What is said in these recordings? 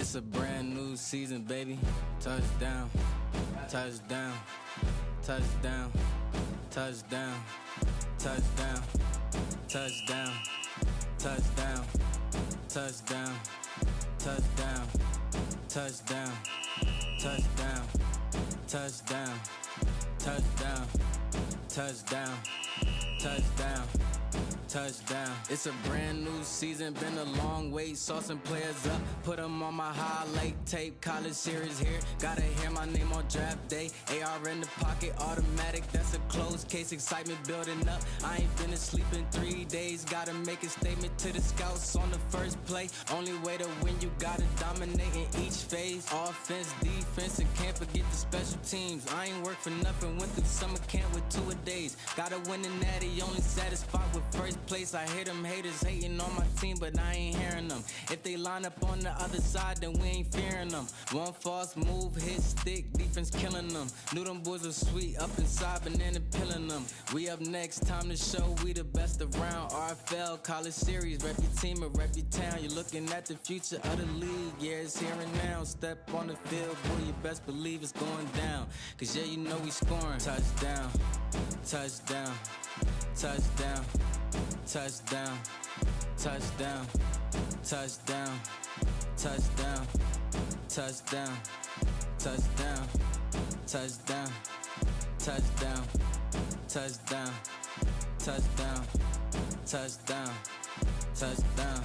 It's a brand new season, baby. Touchdown, touchdown, touchdown, touchdown, touchdown, touchdown, touchdown, touchdown, touchdown, touchdown, touchdown, touchdown, touchdown, touchdown, touchdown, touchdown. It's a brand new season, been a long wait, saw some players up, put them on my highlight tape, college series here, gotta hear my name on draft day, AR in the pocket, automatic, that's a closed case, excitement building up, I ain't been asleep in 3 days, gotta make a statement to the scouts on the first play, only way to win, you gotta dominate in each phase, offense, defense, and can't forget the special teams, I ain't work for nothing, went through summer camp with 2-a-days, gotta win the natty, only satisfied with first place. I hear them haters hating on my team, but I ain't hearing them. If they line up on the other side, then we ain't fearing them. One false move, hit stick, defense killing them. Knew them boys were sweet, up inside, banana pilling them. We up next, time to show we the best around. RFL, college series, rep your team and rep your town. You're looking at the future of the league, yeah, it's here and now. Step on the field, boy, you best believe it's going down. Cause yeah, you know we scoring. Touchdown, touchdown, touchdown. Touchdown, touchdown, touchdown, touchdown, touchdown, touchdown, touchdown, touchdown, touchdown, touchdown, touchdown, touchdown,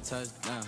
touchdown.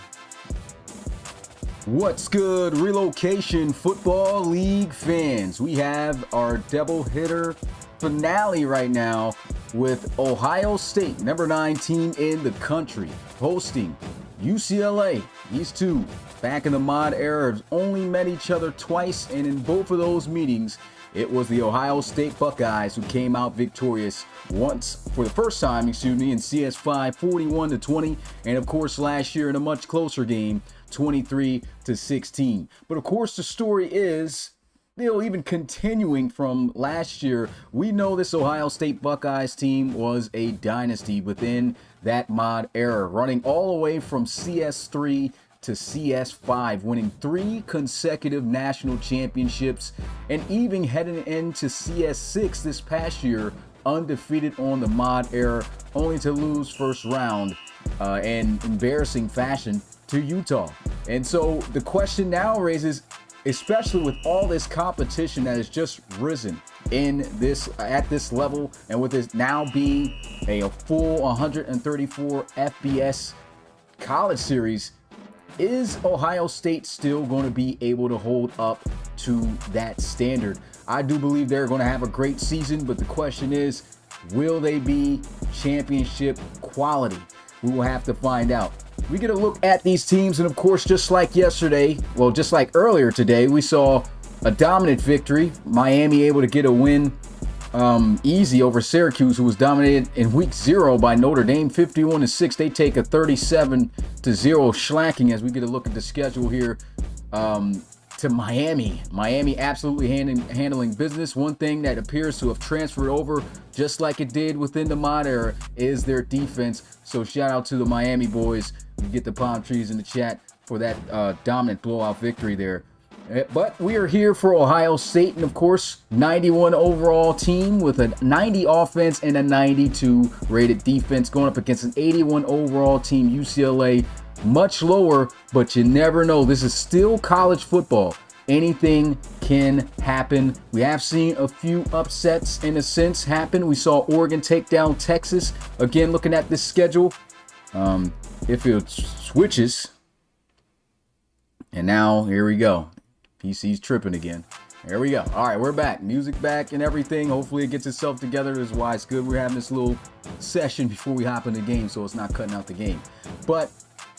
What's good, Relocation Football League fans? We have our double hitter finale right now with Ohio State, number 9 team in the country, hosting UCLA. These two, back in the mod era, have only met each other twice, and in both of those meetings, it was the Ohio State Buckeyes who came out victorious once, for the first time, in CS5, 41-20, and of course last year in a much closer game, 23-16. But of course the story is, even continuing from last year, we know this Ohio State Buckeyes team was a dynasty within that mod era, running all the way from CS3 to CS5, winning 3 consecutive national championships, and even heading into CS6 this past year, undefeated on the mod era, only to lose first round in embarrassing fashion to Utah. And so the question now raises, especially with all this competition that has just risen at this level, and with this now being a full 134 FBS college series, is Ohio State still going to be able to hold up to that standard? I do believe they're going to have a great season, but the question is, will they be championship quality? We will have to find out. We get a look at these teams, and of course, just like yesterday, well, just like earlier today, we saw a dominant victory. Miami able to get a win easy over Syracuse, who was dominated in week 0 by Notre Dame, 51-6. They take a 37-0 shellacking as we get a look at the schedule here to Miami. Miami absolutely handling business. One thing that appears to have transferred over, just like it did within the mod era, is their defense. So shout out to the Miami boys. You get the palm trees in the chat for that dominant blowout victory there. But we are here for Ohio State, and of course, 91 overall team with a 90 offense and a 92 rated defense, going up against an 81 overall team, UCLA. Much lower, but you never know. This is still college football. Anything can happen. We have seen a few upsets in a sense happen. We saw Oregon take down Texas. Again, looking at this schedule, if it switches, and now here we go. PC's tripping again. There we go. All right, we're back. Music back and everything. Hopefully it gets itself together. This is why it's good we're having this little session before we hop in the game, so it's not cutting out the game. But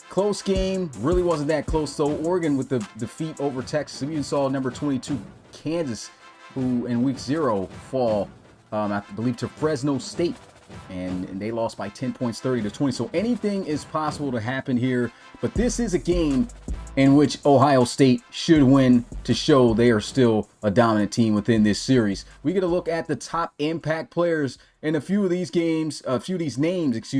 close game, really wasn't that close though. Oregon with the defeat over Texas. We even saw number 22 Kansas, who in week 0 fall, I believe, to Fresno State, and they lost by 10 points, 30-20. So anything is possible to happen here, but this is a game in which Ohio State should win to show they are still a dominant team within this series. We get a look at the top impact players in a few of these games, a few of these names,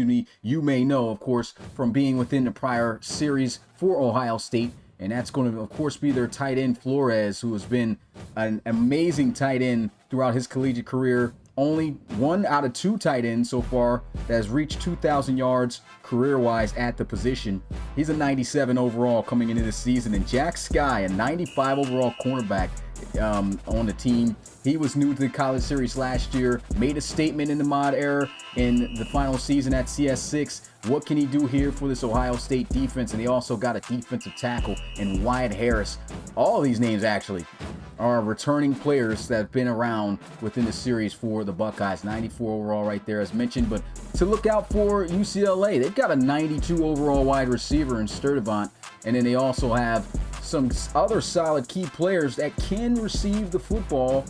you may know, of course, from being within the prior series for Ohio State. and that's going to, of course, be their tight end, Flores, who has been an amazing tight end throughout his collegiate career. Only 1 out of 2 tight ends so far that has reached 2,000 yards career-wise at the position. He's a 97 overall coming into this season. And Jack Sky, a 95 overall cornerback on the team. He was new to the college series last year, made a statement in the mod era in the final season at CS6. What can he do here for this Ohio State defense? And they also got a defensive tackle in Wyatt Harris. All of these names actually are returning players that have been around within the series for the Buckeyes. 94 overall right there as mentioned. But to look out for UCLA, they've got a 92 overall wide receiver in Sturdivant. And then they also have some other solid key players that can receive the football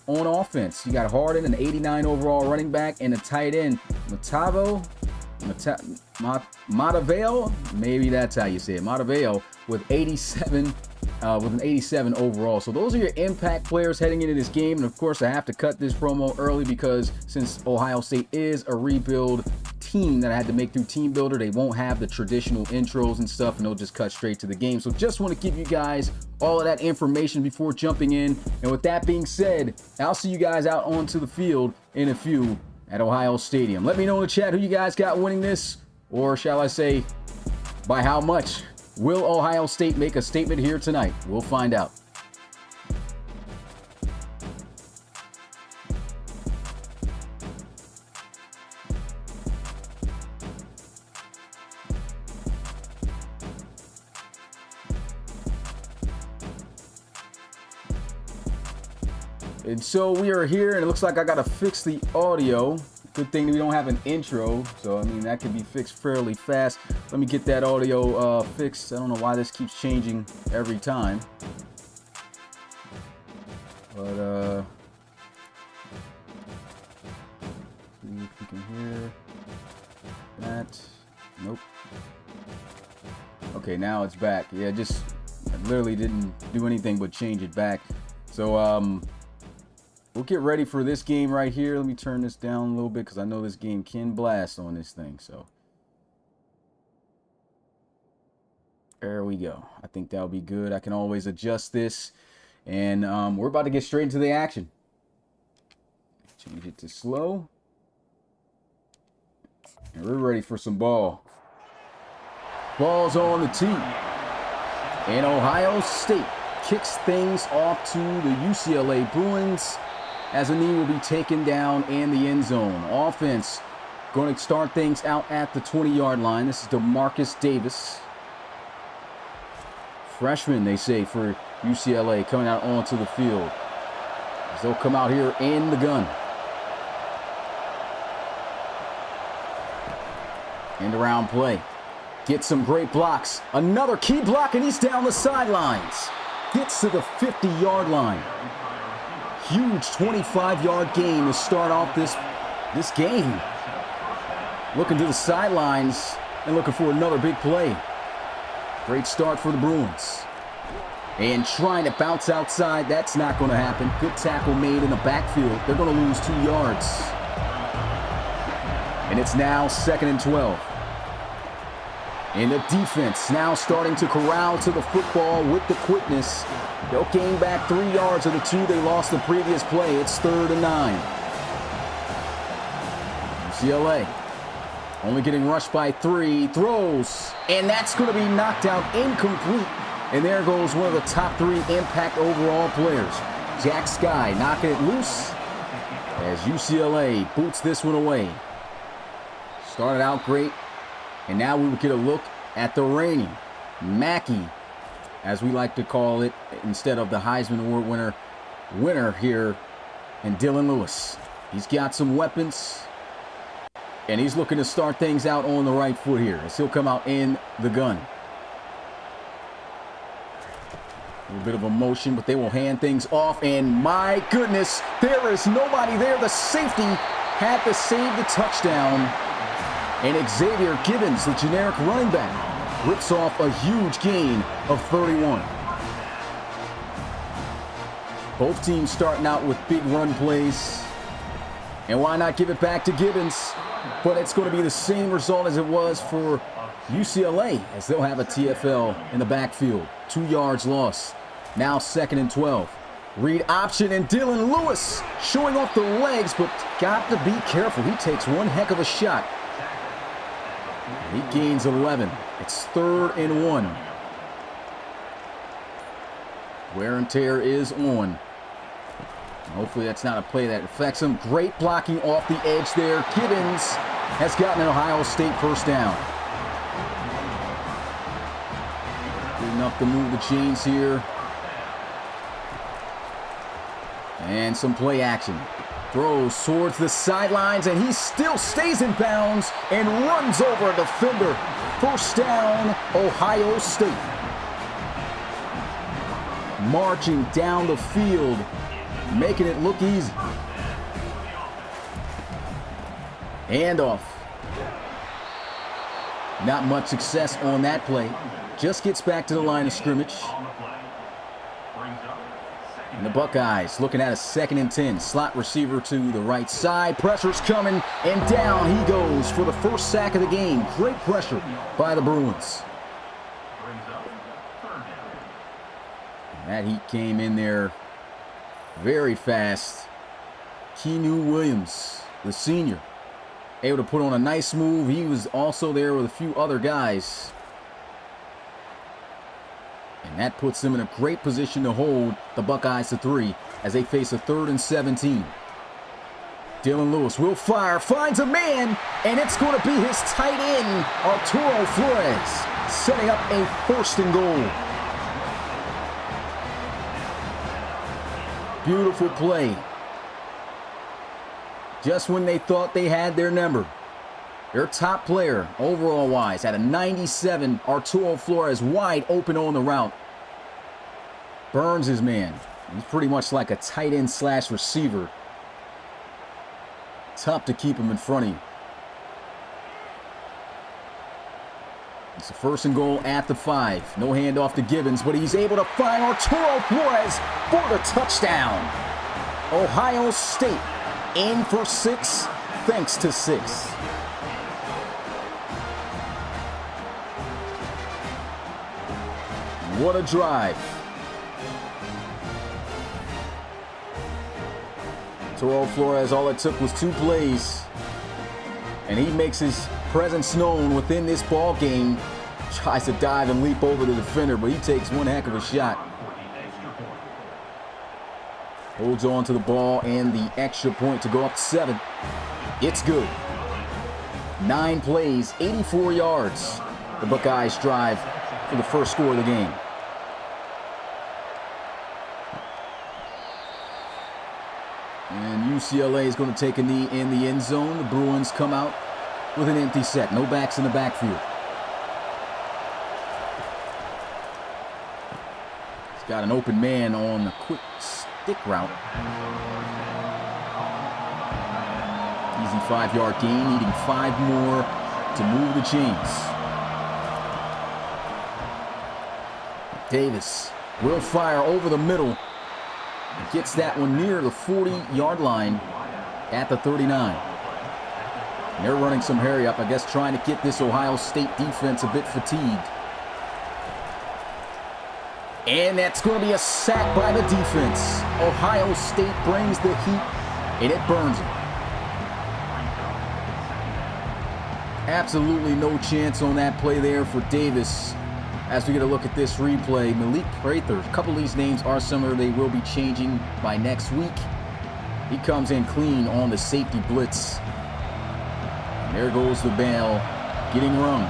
on offense. You got Harden, an 89 overall running back, and a tight end, Mataveo, maybe that's how you say it, Mataveo, with 87, with an 87 overall. So those are your impact players heading into this game. And of course, I have to cut this promo early because since Ohio State is a rebuild team that I had to make through Team Builder, they won't have the traditional intros and stuff, and they'll just cut straight to the game. So just want to give you guys all of that information before jumping in. And with that being said, I'll see you guys out onto the field in a few at Ohio Stadium. Let me know in the chat who you guys got winning this, or shall I say, by how much. Will Ohio State make a statement here tonight? We'll find out. And so we are here, and it looks like I gotta fix the audio. Good thing that we don't have an intro, so I mean that can be fixed fairly fast. Let me get that audio fixed. I don't know why this keeps changing every time, but see if we can hear that. Nope. Okay, now it's back. Yeah, I literally didn't do anything but change it back. So we'll get ready for this game right here. Let me turn this down a little bit because I know this game can blast on this thing. So there we go. I think that'll be good. I can always adjust this. And we're about to get straight into the action. Change it to slow. And we're ready for some ball. Ball's on the tee. And Ohio State kicks things off to the UCLA Bruins, as a knee will be taken down in the end zone. Offense going to start things out at the 20-yard line. This is DeMarcus Davis. Freshman, they say, for UCLA, coming out onto the field. As they'll come out here in the gun. End around play. Gets some great blocks. Another key block, and he's down the sidelines. Gets to the 50-yard line. Huge 25-yard gain to start off this game. Looking to the sidelines and looking for another big play. Great start for the Bruins. And trying to bounce outside, that's not going to happen. Good tackle made in the backfield. They're going to lose 2 yards. And it's now 2nd and 12. And the defense now starting to corral to the football with the quickness. They'll gain back 3 yards of the 2 they lost the previous play. It's 3rd and 9. UCLA only getting rushed by 3. Throws. And that's going to be knocked out incomplete. And there goes one of the top 3 impact overall players. Jack Sky knocking it loose as UCLA boots this one away. Started out great. And now we will get a look at the reigning Mackey, as we like to call it, instead of the Heisman Award winner here, and Dylan Lewis. He's got some weapons, and he's looking to start things out on the right foot here, as he'll come out in the gun. A little bit of emotion, but they will hand things off, and my goodness, there is nobody there. The safety had to save the touchdown. And Xavier Gibbons, the generic running back, rips off a huge gain of 31. Both teams starting out with big run plays. And why not give it back to Gibbons? But it's going to be the same result as it was for UCLA, as they'll have a TFL in the backfield. 2 yards lost. Now 2nd and 12. Read option, and Dylan Lewis showing off the legs, but got to be careful. He takes one heck of a shot. He gains 11. It's 3rd and 1. Wear and tear is on. Hopefully that's not a play that affects him. Great blocking off the edge there. Gibbons has gotten an Ohio State first down. Good enough to move the chains here. And some play action. Throws towards the sidelines, and he still stays in bounds and runs over a defender. First down, Ohio State. Marching down the field, making it look easy. Handoff. Not much success on that play. Just gets back to the line of scrimmage. And the Buckeyes looking at a 2nd and 10. Slot receiver to the right side. Pressure's coming, and down he goes for the first sack of the game. Great pressure by the Bruins. And that heat came in there very fast. Keanu Williams, the senior, able to put on a nice move. He was also there with a few other guys. And that puts them in a great position to hold the Buckeyes to 3 as they face a 3rd and 17. Dylan Lewis will fire, finds a man, and it's going to be his tight end, Arturo Flores, setting up a 1st and goal. Beautiful play. Just when they thought they had their number. Their top player, overall-wise, at a 97, Arturo Flores wide open on the route. Burns his man. He's pretty much like a tight end / receiver. Tough to keep him in front of you. It's a 1st and goal at the 5. No handoff to Gibbons, but he's able to find Arturo Flores for the touchdown. Ohio State in for 6, thanks to 6. What a drive. Arturo Flores, all it took was 2 plays. And he makes his presence known within this ball game. Tries to dive and leap over the defender, but he takes one heck of a shot. Holds on to the ball and the extra point to go up to 7. It's good. 9 plays, 84 yards. The Buckeyes drive for the first score of the game. And UCLA is going to take a knee in the end zone. The Bruins come out with an empty set. No backs in the backfield. He's got an open man on the quick stick route. Easy 5-yard gain, needing 5 more to move the chains. Davis will fire over the middle. Gets that one near the 40-yard line at the 39. And they're running some hurry up, I guess, trying to get this Ohio State defense a bit fatigued. And that's going to be a sack by the defense. Ohio State brings the heat, and it burns them. Absolutely no chance on that play there for Davis. As we get a look at this replay, Malik Prather, a couple of these names are similar. They will be changing by next week. He comes in clean on the safety blitz. And there goes the bell, getting rung.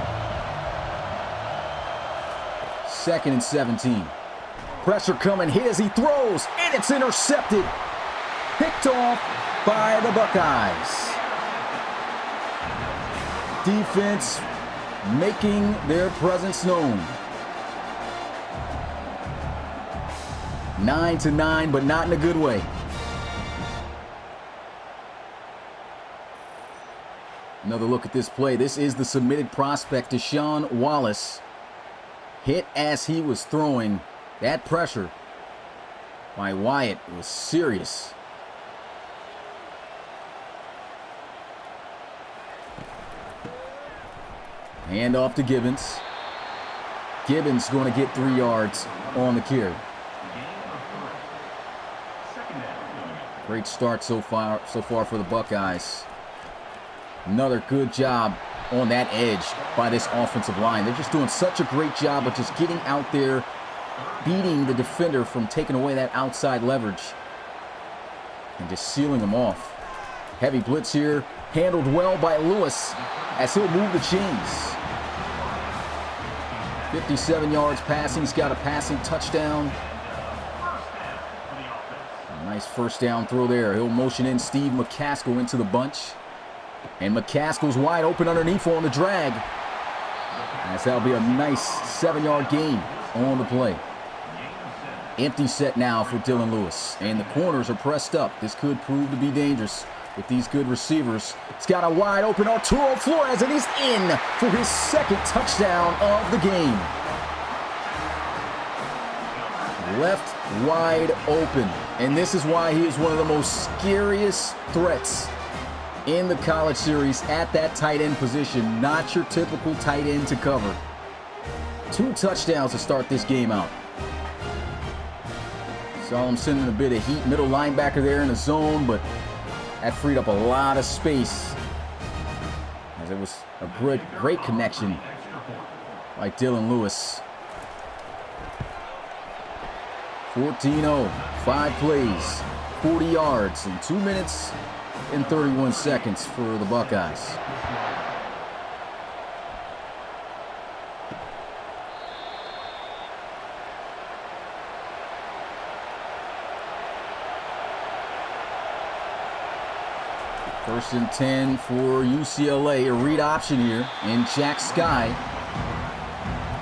2nd and 17. Pressure coming, hit as he throws, and it's intercepted. Picked off by the Buckeyes. Defense making their presence known. 9-9, but not in a good way. Another look at this play. This is the submitted prospect, Deshaun Wallace. Hit as he was throwing. That pressure by Wyatt was serious. Hand off to Gibbons. Gibbons going to get 3 yards on the carry. Great start so far for the Buckeyes. Another good job on that edge by this offensive line. They're just doing such a great job of just getting out there, beating the defender from taking away that outside leverage and just sealing them off. Heavy blitz here, handled well by Lewis as he'll move the chains. 57 yards passing. He's got a passing touchdown. A nice first down throw there. He'll motion in Steve McCaskill into the bunch. And McCaskill's wide open underneath on the drag. As that'll be a nice 7-yard gain on the play. Empty set now for Dylan Lewis. And the corners are pressed up. This could prove to be dangerous with these good receivers. He's got a wide open Arturo Flores, and he's in for his 2nd touchdown of the game. Left wide open. And this is why he is one of the most scariest threats in the college series at that tight end position. Not your typical tight end to cover. 2 touchdowns to start this game out. Saw him sending a bit of heat. Middle linebacker there in the zone, but that freed up a lot of space, as it was a great connection by Dylan Lewis. 14-0, 5 plays, 40 yards in 2 minutes and 31 seconds for the Buckeyes. First and 10 for UCLA, a read option here, and Jack Sky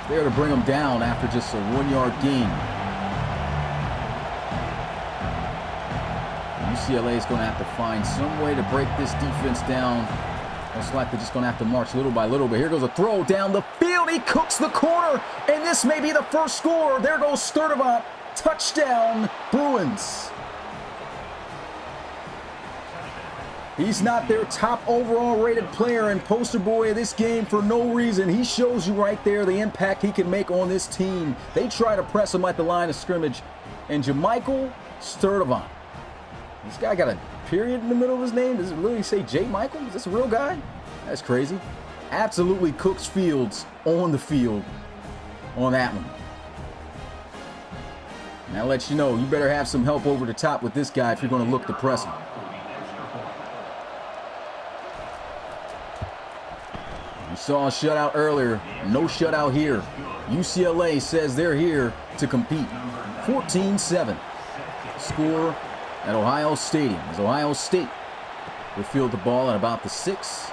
there to bring him down after just a 1-yard gain. UCLA is going to have to find some way to break this defense down. Most likely just going to have to march little by little, but here goes a throw down the field. He cooks the corner, and this may be the first score. There goes Sturdivant. Touchdown, Bruins. He's not their top overall rated player and poster boy of this game for no reason. He shows you right there the impact he can make on this team. They try to press him at the line of scrimmage. And Jamichael Sturdivant. This guy got a period in the middle of his name. Does it really say J. Michael? Is this a real guy? That's crazy. Absolutely cooks Fields on the field on that one. And I'll let you know, you better have some help over the top with this guy if you're going to look to press him. Saw a shutout earlier. No shutout here. UCLA says they're here to compete. 14-7. Score at Ohio Stadium as Ohio State will field the ball at about the 6.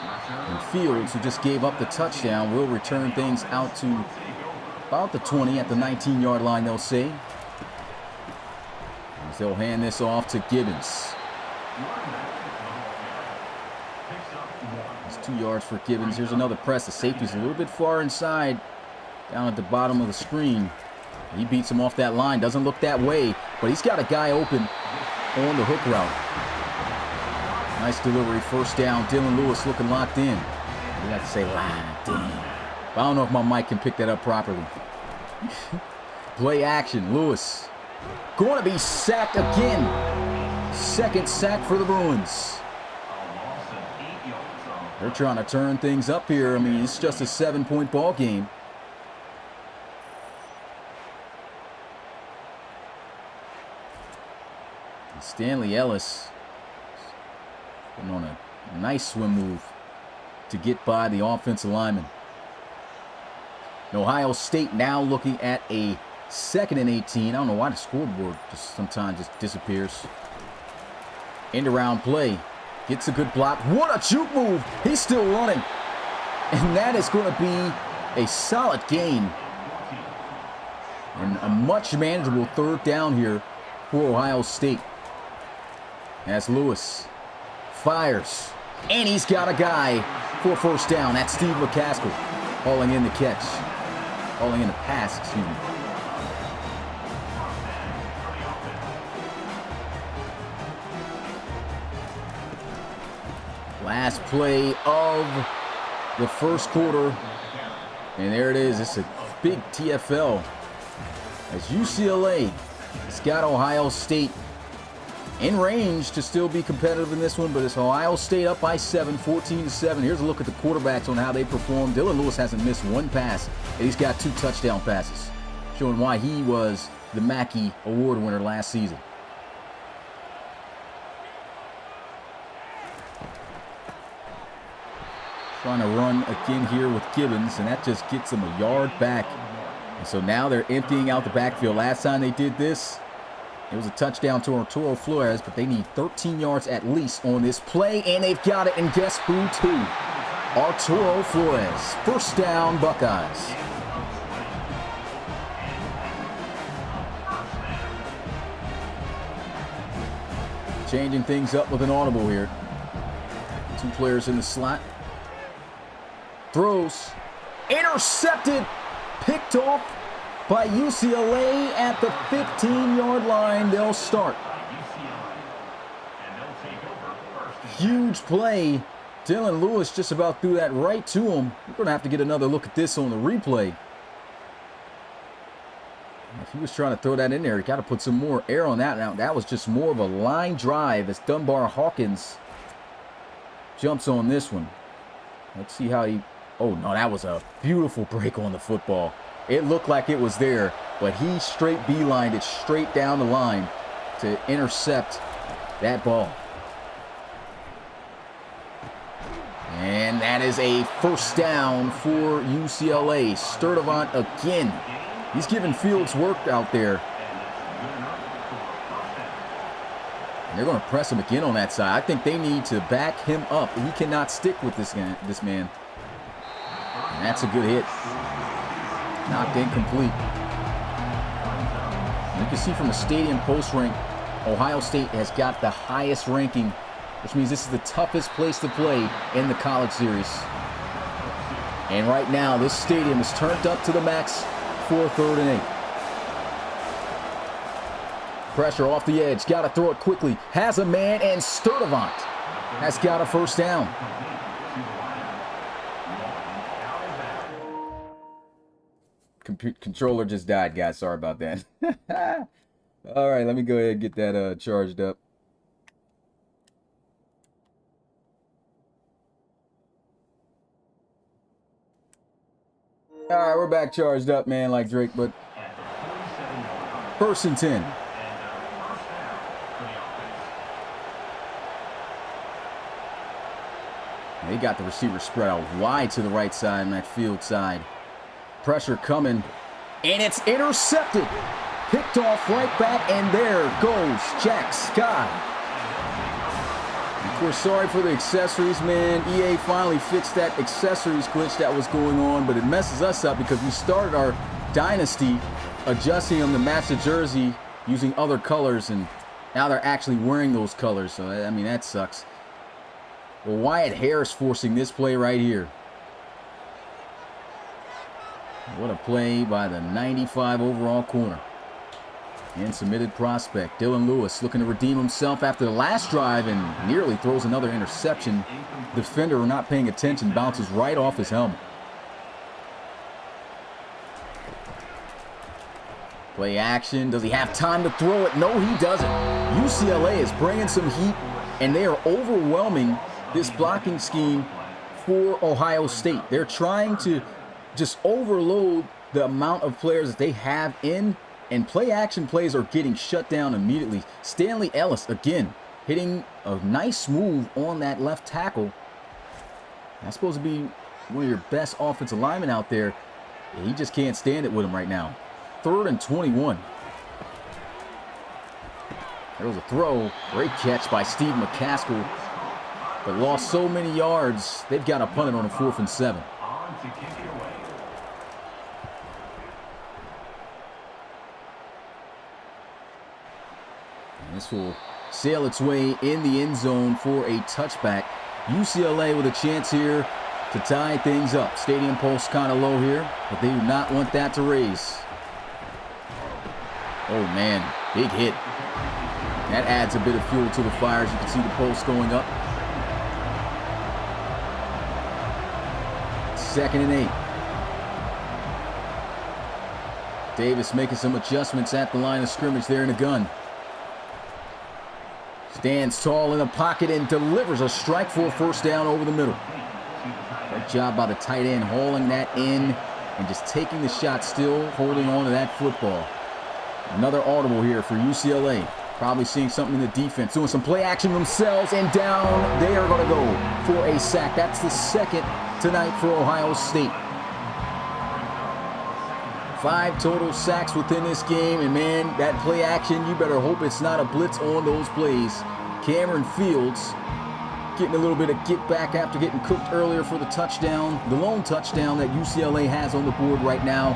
And Fields, who just gave up the touchdown, will return things out to about the 20 at the 19-yard line, they'll say. As they'll hand this off to Gibbons. 2 yards for Gibbons. Here's another press. The safety's a little bit far inside, down at the bottom of the screen. He beats him off that line. Doesn't look that way, but he's got a guy open on the hook route. Nice delivery, first down. Dylan Lewis looking locked in. We like to say locked in. But I don't know if my mic can pick that up properly. Play action. Lewis going to be sacked again. 2nd sack for the Bruins. They're trying to turn things up here. I mean, it's just a 7-point ball game. And Stanley Ellis putting on a nice swim move to get by the offensive lineman. And Ohio State now looking at a 2nd and 18. I don't know why the scoreboard just sometimes just disappears. End around play. Gets a good block. What a juke move. He's still running. And that is going to be a solid gain. And a much manageable 3rd down here for Ohio State. As Lewis fires. And he's got a guy for 1st down. That's Steve McCaskill hauling in the catch. Hauling in the pass, excuse me. Last play of the first quarter. And there it is. It's a big TFL as UCLA has got Ohio State in range to still be competitive in this one, but it's Ohio State up by 7, 14-7. Here's a look at the quarterbacks on how they performed. Dylan Lewis hasn't missed one pass, and he's got 2 touchdown passes, showing why he was the Mackey Award winner last season. Trying to run again here with Gibbons, and that just gets them a yard back. And so now they're emptying out the backfield. Last time they did this, it was a touchdown to Arturo Flores, but they need 13 yards at least on this play, and they've got it. And guess who, too? Arturo Flores. First down, Buckeyes. Changing things up with an audible here. 2 players in the slot. Throws. Intercepted. Picked off by UCLA at the 15-yard line. They'll start. Huge play. Dylan Lewis just about threw that right to him. We're going to have to get another look at this on the replay. If he was trying to throw that in there, he got to put some more air on that. Now, that was just more of a line drive as Dunbar Hawkins jumps on this one. Let's see how he... Oh, no, that was a beautiful break on the football. It looked like it was there, but he straight beelined it straight down the line to intercept that ball. And that is a first down for UCLA. Sturdivant again. He's giving Fields work out there. And they're going to press him again on that side. I think they need to back him up. He cannot stick with this man. And that's a good hit. Knocked incomplete. You can see from the stadium post rank, Ohio State has got the highest ranking, which means this is the toughest place to play in the college series. And right now, this stadium is turned up to the max for 3rd and 8. Pressure off the edge. Got to throw it quickly. Has a man, and Sturdivant has got a first down. Controller just died, guys. Sorry about that. All right, let me go ahead and get that charged up. All right, we're back charged up, man, like Drake, but 1st and 10. They got the receiver spread out wide to the right side on that field side. Pressure coming, and it's intercepted. Picked off right back, and there goes Jack Scott. Of course, sorry for the accessories, man. EA finally fixed that accessories glitch that was going on, but it messes us up because we started our Dynasty adjusting them to match the jersey using other colors, and now they're actually wearing those colors. So, I mean, that sucks. Well, Wyatt Harris forcing this play right here. What a play by the 95 overall corner. And submitted prospect. Dylan Lewis looking to redeem himself after the last drive and nearly throws another interception. Defender not paying attention, bounces right off his helmet. Play action. Does he have time to throw it? No, he doesn't. UCLA is bringing some heat, and they are overwhelming this blocking scheme for Ohio State. They're trying to just overload the amount of players that they have in, and play action plays are getting shut down immediately. Stanley Ellis, again, hitting a nice move on that left tackle. That's supposed to be one of your best offensive linemen out there. He just can't stand it with him right now. 3rd and 21. There was a throw. Great catch by Steve McCaskill, but lost so many yards, they've got to punt it on a 4th and 7. This will sail its way in the end zone for a touchback. UCLA with a chance here to tie things up. Stadium pulse kind of low here, but they do not want that to raise. Oh, man, big hit. That adds a bit of fuel to the fires. You can see the pulse going up. 2nd and 8. Davis making some adjustments at the line of scrimmage there in the gun. Stands tall in the pocket and delivers a strike for a first down over the middle. Great job by the tight end hauling that in and just taking the shot, still holding on to that football. Another audible here for UCLA. Probably seeing something in the defense, doing some play action themselves, and down they are going to go for a sack. That's the second tonight for Ohio State. 5 total sacks within this game, and man, that play action, you better hope it's not a blitz on those plays. Cameron Fields getting a little bit of get back after getting cooked earlier for the touchdown, the lone touchdown that UCLA has on the board right now.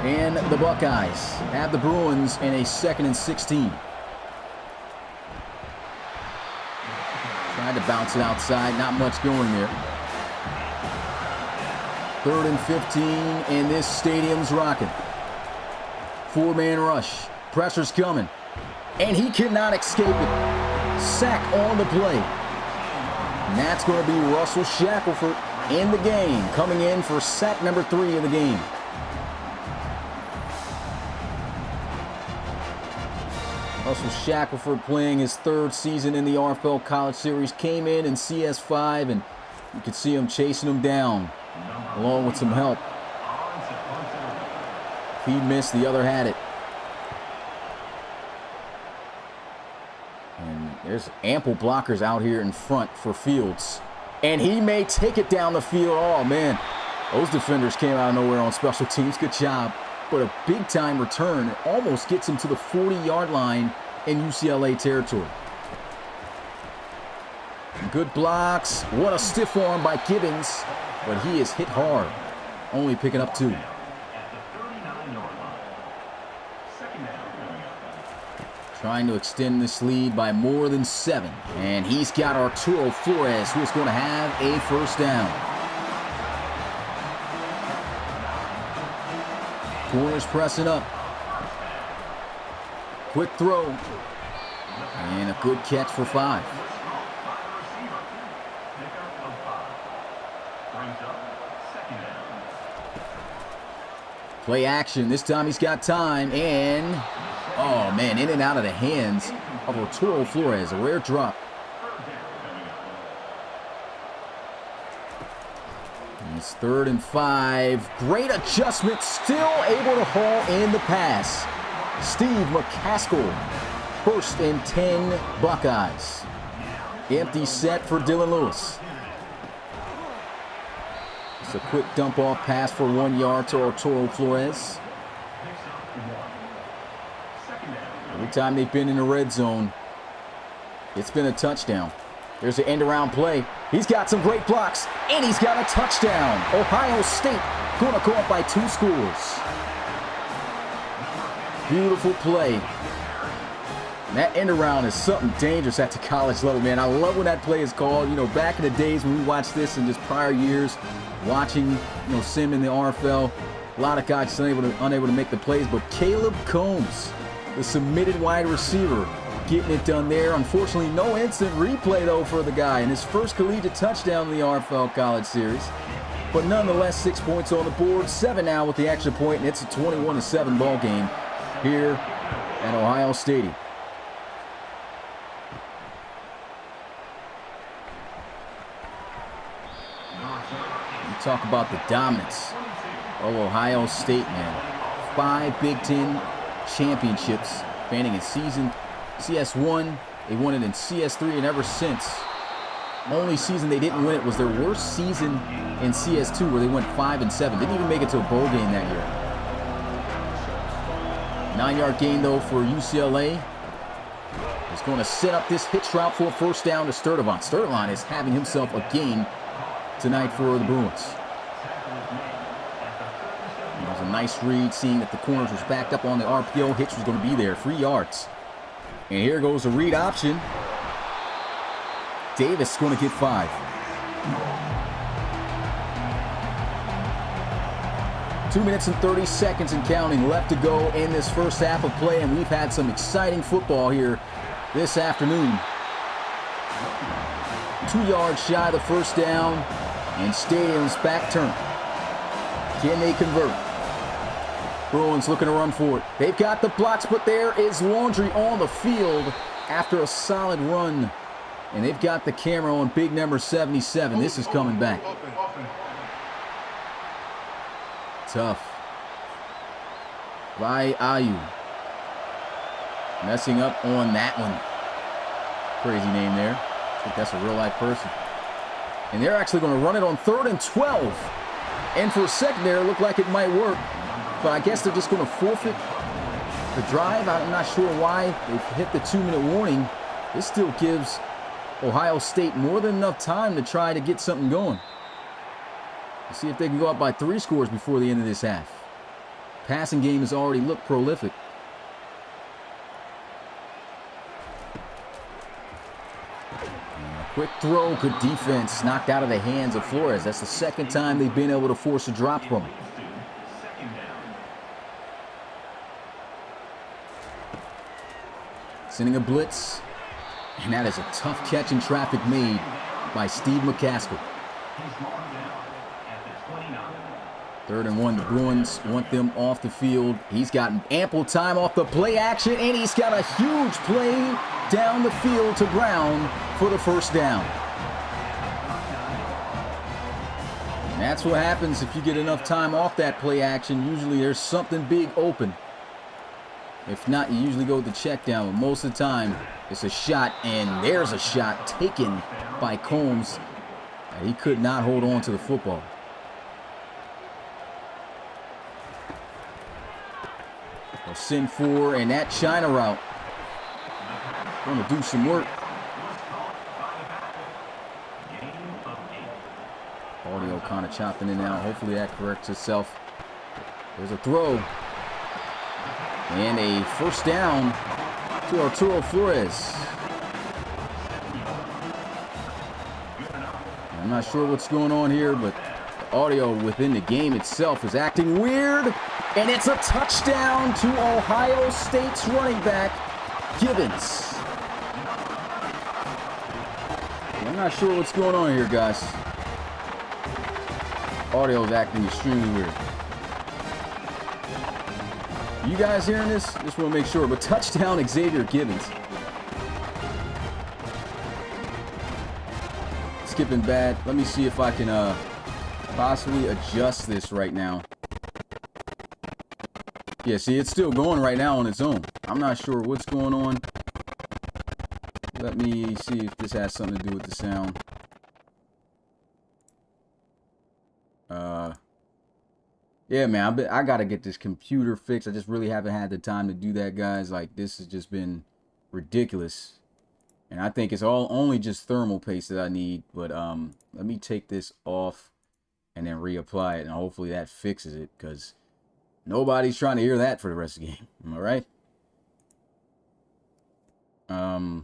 And the Buckeyes have the Bruins in a 2nd and 16. Tried to bounce it outside, not much going there. 3rd and 15, and this stadium's rocking. 4-man rush. Pressure's coming. And he cannot escape it. Sack on the play. And that's going to be Russell Shackelford in the game, coming in for sack number 3 of the game. Russell Shackelford, playing his 3rd season in the RFL College Series, came in CS5, and you could see him chasing him down, along with some help. If he missed, the other had it. And there's ample blockers out here in front for Fields. And he may take it down the field. Oh, man. Those defenders came out of nowhere on special teams. Good job. But a big-time return. It almost gets him to the 40-yard line in UCLA territory. Good blocks. What a stiff arm by Gibbons. But he is hit hard. Only picking up 2. Trying to extend this lead by more than 7. And he's got Arturo Flores, who is going to have a first down. Corners pressing up. Quick throw. And a good catch for 5. Play action. This time he's got time. And, oh man, in and out of the hands of Arturo Flores. A rare drop. It's 3rd and 5. Great adjustment. Still able to haul in the pass. Steve McCaskill. 1st and 10 Buckeyes. Empty set for Dylan Lewis. It's a quick dump off pass for 1 yard to Arturo Flores. Every time they've been in the red zone, it's been a touchdown. There's an end around play. He's got some great blocks, and he's got a touchdown. Ohio State going to go up by 2 scores. Beautiful play. And that end around is something dangerous at the college level, man. I love when that play is called. You know, back in the days when we watched this in just prior years, watching, Sim in the RFL, a lot of guys unable to make the plays, but Caleb Combs, the submitted wide receiver, getting it done there. Unfortunately, no instant replay, though, for the guy in his first collegiate touchdown in the RFL College Series. But nonetheless, 6 points on the board, 7 now with the extra point, and it's a 21-7 ball game here at Ohio Stadium. Talk about the dominance of Ohio State, man. 5 Big Ten championships spanning in season CS1. They won it in CS3, and ever since, only season they didn't win it was their worst season in CS2, where they went 5-7. Didn't even make it to a bowl game that year. 9-yard gain, though, for UCLA. Is going to set up this hitch route for a first down to Sturdivant. Sturdivant is having himself a game tonight for the Bruins. It was a nice read, seeing that the corners was backed up on the RPO. Hitch was going to be there, 3 yards. And here goes the read option. Davis is going to get 5. Two 2 minutes and 30 seconds and counting left to go in this first half of play, and we've had some exciting football here this afternoon. 2 yards shy of the first down. And Stadium's back turn. Can they convert? Bruins looking to run for it. They've got the blocks, but there is Laundry on the field after a solid run. And they've got the camera on big number 77. This is coming back. Tough. By Ayu. Messing up on that one. Crazy name there. I think that's a real life person. And they're actually going to run it on 3rd and 12. And for a second there, it looked like it might work. But I guess they're just going to forfeit the drive. I'm not sure why they've hit the 2-minute warning. This still gives Ohio State more than enough time to try to get something going. Let's see if they can go up by 3 scores before the end of this half. Passing game has already looked prolific. Quick throw, good defense, knocked out of the hands of Flores. That's the second time they've been able to force a drop from him. Sending a blitz, and that is a tough catch in traffic made by Steve McCaskill. 3rd and 1, the Bruins want them off the field. He's gotten ample time off the play action, and he's got a huge play down the field to Brown for the first down. And that's what happens if you get enough time off that play action. Usually there's something big open. If not, you usually go with the check down. But most of the time, it's a shot, and there's a shot taken by Combs. He could not hold on to the football. They'll send 4, and that China route going to do some work. Audio kind of chopping in and out. Hopefully that corrects itself. There's a throw. And a first down to Arturo Flores. I'm not sure what's going on here, but the audio within the game itself is acting weird. And it's a touchdown to Ohio State's running back, Gibbons. I'm not sure what's going on here, guys. Audio is acting extremely weird. You guys hearing this? Just want to make sure. But touchdown, Xavier Gibbons. Skipping bad. Let me see if I can possibly adjust this right now. Yeah, see, it's still going right now on its own. I'm not sure what's going on. Let me see if this has something to do with the sound. Yeah, man, I got to get this computer fixed. I just really haven't had the time to do that, guys. Like, this has just been ridiculous. And I think it's only just thermal paste that I need. But let me take this off and then reapply it. And hopefully that fixes it, because nobody's trying to hear that for the rest of the game. Am I right? All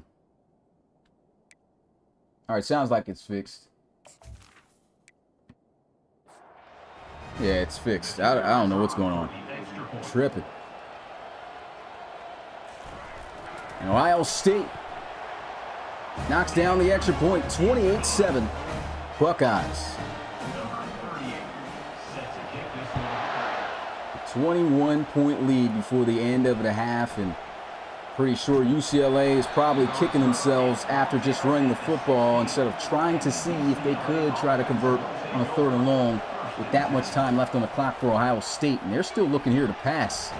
right, sounds like it's fixed. Yeah, it's fixed. I don't know what's going on. Tripping. And Ohio State knocks down the extra point, 28-7. Buckeyes. 21-point lead before the end of the half, and pretty sure UCLA is probably kicking themselves after just running the football instead of trying to see if they could try to convert on a 3rd and long with that much time left on the clock for Ohio State. And they're still looking here to pass.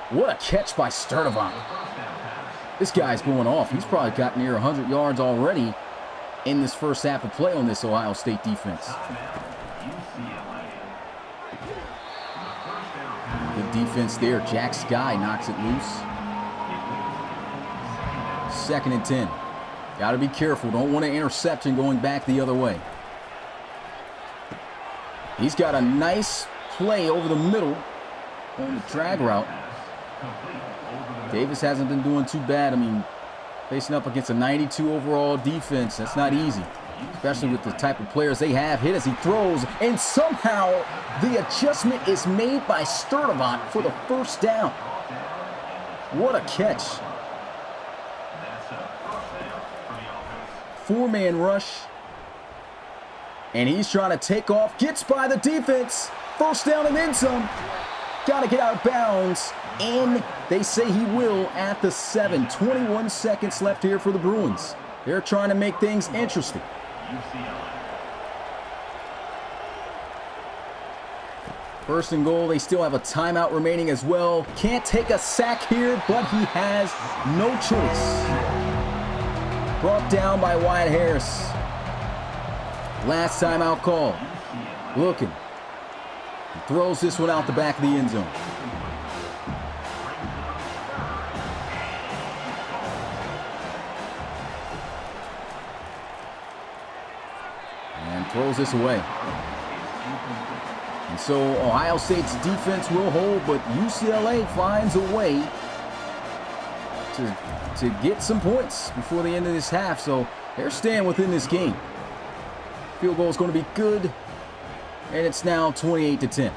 What a catch by Sturdivant. This guy's going off. He's probably got near 100 yards already in this first half of play on this Ohio State defense. Good defense there. Jack Sky knocks it loose. 2nd and 10. Got to be careful. Don't want an interception going back the other way. He's got a nice play over the middle on the drag route. Davis hasn't been doing too bad. I mean, facing up against a 92 overall defense, that's not easy, especially with the type of players they have. Hit as he throws, and somehow the adjustment is made by Sturdivant for the first down. What a catch. 4-man rush. And he's trying to take off. Gets by the defense. First down and then some. Got to get out of bounds. And they say he will at the 7. 21 seconds left here for the Bruins. They're trying to make things interesting. First and goal. They still have a timeout remaining as well. Can't take a sack here, but he has no choice. Brought down by Wyatt Harris. Last timeout call. Looking. He throws this one out the back of the end zone. And throws this away. And so Ohio State's defense will hold, but UCLA finds a way to get some points before the end of this half. So they're staying within this game. Field goal is going to be good, and it's now 28-10.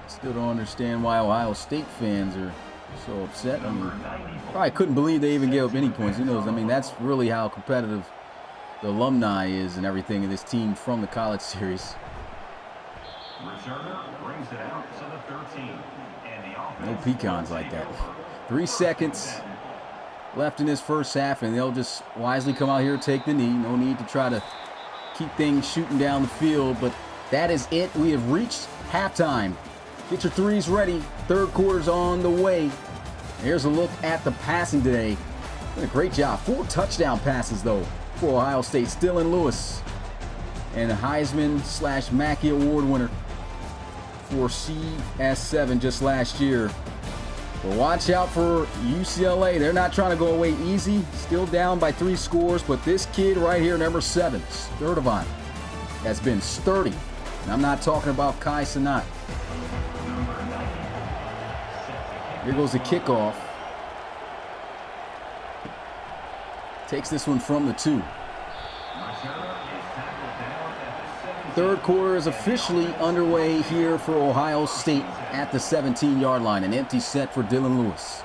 Still don't understand why Ohio State fans are so upset. I mean, probably couldn't believe they even gave up any points. Who knows? I mean, that's really how competitive the alumni is and everything of this team from the college series. No pecans like that. 3 seconds left in this first half, and they'll just wisely come out here and take the knee. No need to try to keep things shooting down the field, but that is it. We have reached halftime. Get your threes ready. Third quarter's on the way. Here's a look at the passing today. Did a great job. 4 touchdown passes, though, for Ohio State. Dylan Lewis, and a Heisman/Mackey Award winner for CS7 just last year. But watch out for UCLA. They're not trying to go away easy. Still down by 3 scores, but this kid right here, number 7, Sturdivant, has been sturdy. And I'm not talking about Kai Cenat. Here goes the kickoff. Takes this one from the 2. Third quarter is officially underway here for Ohio State at the 17-yard line. An empty set for Dylan Lewis.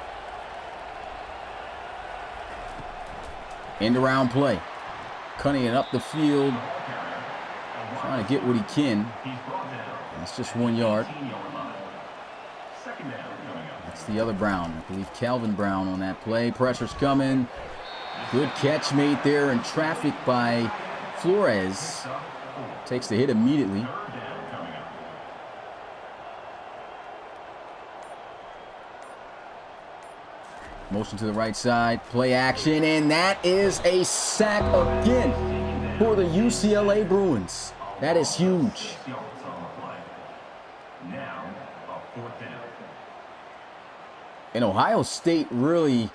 End around play. Cutting it up the field. Trying to get what he can. That's just 1 yard. That's the other Brown. I believe Calvin Brown on that play. Pressure's coming. Good catch made there in traffic by Flores. Takes the hit immediately. Motion to the right side. Play action. And that is a sack again for the UCLA Bruins. That is huge. And Ohio State really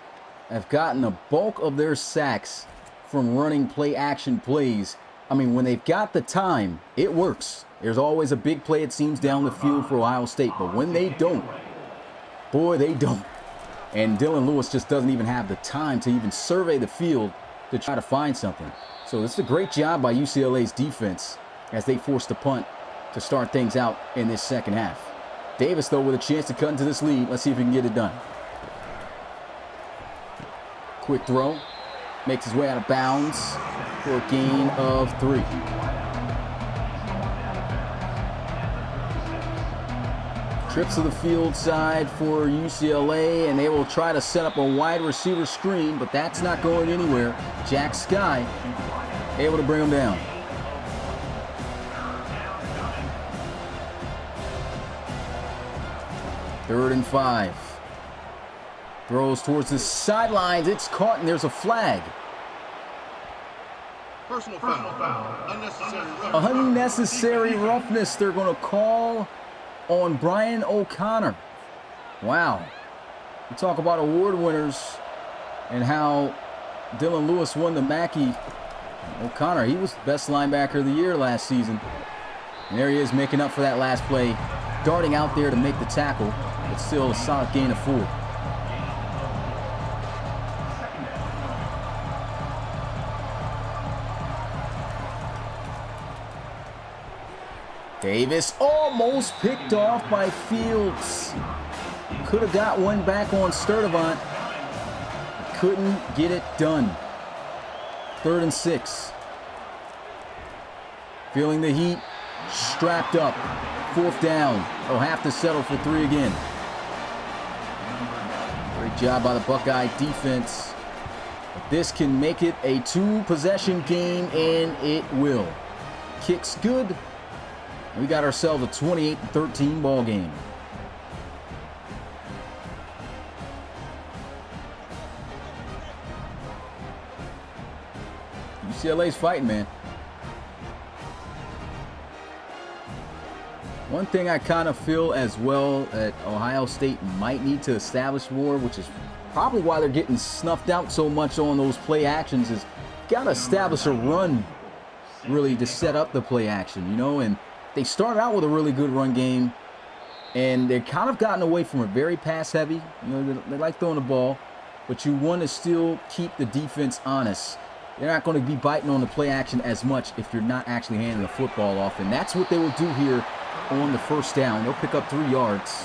have gotten the bulk of their sacks from running play action plays. I mean, when they've got the time, it works. There's always a big play, it seems, down the field for Ohio State. But when they don't, boy, they don't. And Dylan Lewis just doesn't even have the time to even survey the field to try to find something. So this is a great job by UCLA's defense as they force the punt to start things out in this second half. Davis, though, with a chance to cut into this lead. Let's see if he can get it done. Quick throw. Makes his way out of bounds for a gain of 3. Trips to the field side for UCLA, and they will try to set up a wide receiver screen, but that's not going anywhere. Jack Sky able to bring him down. Third and 5. Throws towards the sidelines. It's caught, and there's a flag. Personal foul. Unnecessary roughness they're going to call on Brian O'Connor. Wow. We talk about award winners and how Dylan Lewis won the Mackey. O'Connor, he was the best linebacker of the year last season. And there he is making up for that last play. Darting out there to make the tackle, but still a solid gain of 4. Davis almost picked off by Fields. Could have got one back on Sturdivant. Couldn't get it done. 3rd and 6. Feeling the heat. Strapped up. 4th down. They'll have to settle for 3 again. Great job by the Buckeye defense. But this can make it a 2-possession game, and it will. Kicks good. We got ourselves a 28-13 ball game. UCLA's fighting, man. One thing I kind of feel as well that Ohio State might need to establish more, which is probably why they're getting snuffed out so much on those play actions, is got to establish a run really to set up the play action, you know. And they started out with a really good run game, and they've kind of gotten away from it. Very pass heavy. You know, they like throwing the ball, but you want to still keep the defense honest. They're not going to be biting on the play action as much if you're not actually handing the football off, and that's what they will do here on the 1st down. They'll pick up 3 yards.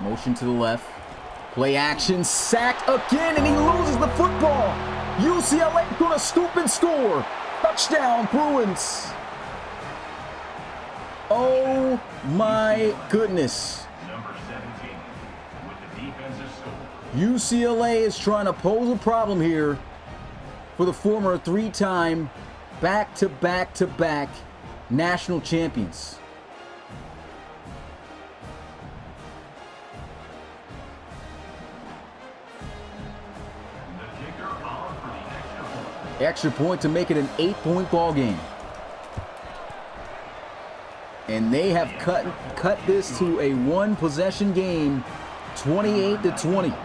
Motion to the left. Play action, sacked again, and he loses the football. UCLA going to scoop and score. Touchdown, Bruins. Oh my goodness. UCLA is trying to pose a problem here for the former 3-time back-to-back-to-back national champions. Extra point to make it an 8-point ball game. And they have cut this to a 1-possession game, 28-20.